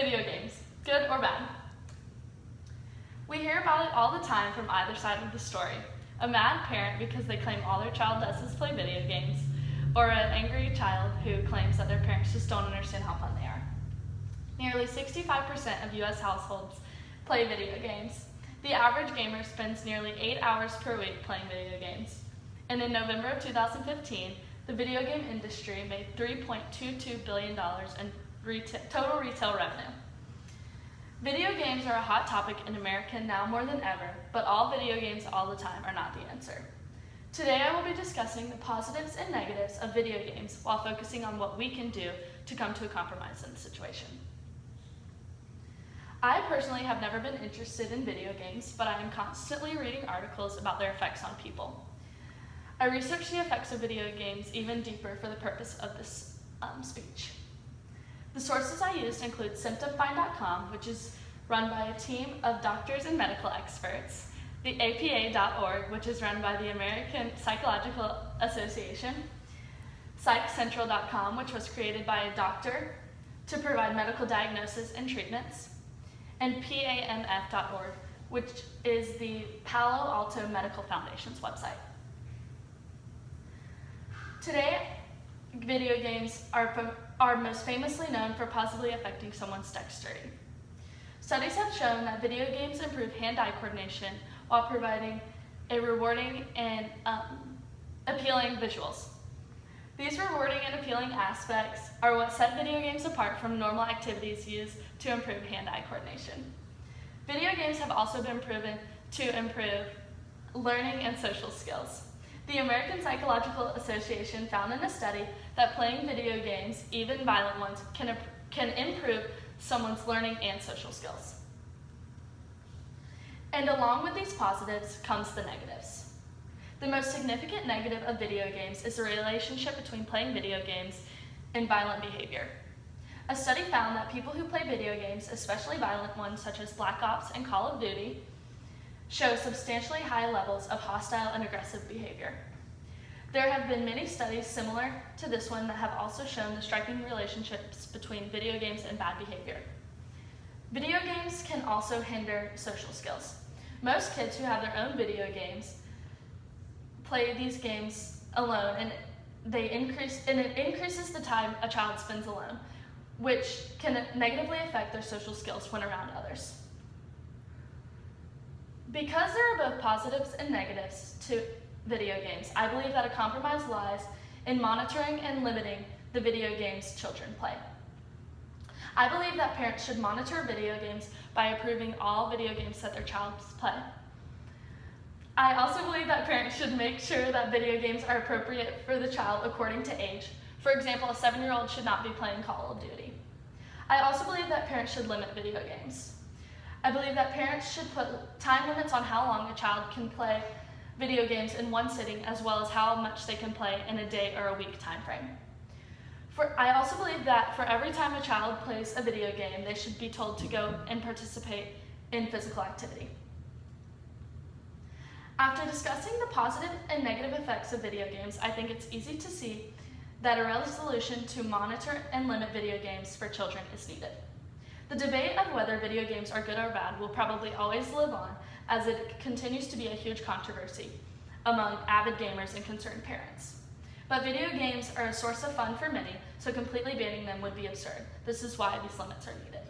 Video games, good or bad? We hear about it all the time from either side of the story. A mad parent because they claim all their child does is play video games, or an angry child who claims that their parents just don't understand how fun they are. Nearly 65% of US households play video games. The average gamer spends nearly 8 hours per week playing video games. And in November of 2015, the video game industry made $3.22 billion in total retail revenue. Video games are a hot topic in America now more than ever, but all video games all the time are not the answer. Today I will be discussing the positives and negatives of video games while focusing on what we can do to come to a compromise in the situation. I personally have never been interested in video games, but I am constantly reading articles about their effects on people. I researched the effects of video games even deeper for the purpose of this speech. The sources I used include symptomfind.com, which is run by a team of doctors and medical experts, the APA.org, which is run by the American Psychological Association, PsychCentral.com, which was created by a doctor to provide medical diagnosis and treatments, and PAMF.org, which is the Palo Alto Medical Foundation's website. Today, video games are most famously known for positively affecting someone's dexterity. Studies have shown that video games improve hand-eye coordination while providing a rewarding and appealing visuals. These rewarding and appealing aspects are what set video games apart from normal activities used to improve hand-eye coordination. Video games have also been proven to improve learning and social skills. The American Psychological Association found in a study that playing video games, even violent ones, can improve someone's learning and social skills. And along with these positives comes the negatives. The most significant negative of video games is the relationship between playing video games and violent behavior. A study found that people who play video games, especially violent ones such as Black Ops and Call of Duty, show substantially high levels of hostile and aggressive behavior. There have been many studies similar to this one that have also shown the striking relationships between video games and bad behavior. Video games can also hinder social skills. Most kids who have their own video games play these games alone, and it increases the time a child spends alone, which can negatively affect their social skills when around others. Because there are both positives and negatives to video games, I believe that a compromise lies in monitoring and limiting the video games children play. I believe that parents should monitor video games by approving all video games that their child play. I also believe that parents should make sure that video games are appropriate for the child according to age. For example, a 7-year-old should not be playing Call of Duty. I also believe that parents should limit video games. I believe that parents should put time limits on how long a child can play video games in one sitting, as well as how much they can play in a day or a week time frame. I also believe that for every time a child plays a video game, they should be told to go and participate in physical activity. After discussing the positive and negative effects of video games, I think it's easy to see that a resolution to monitor and limit video games for children is needed. The debate of whether video games are good or bad will probably always live on, as it continues to be a huge controversy among avid gamers and concerned parents. But video games are a source of fun for many, so completely banning them would be absurd. This is why these limits are needed.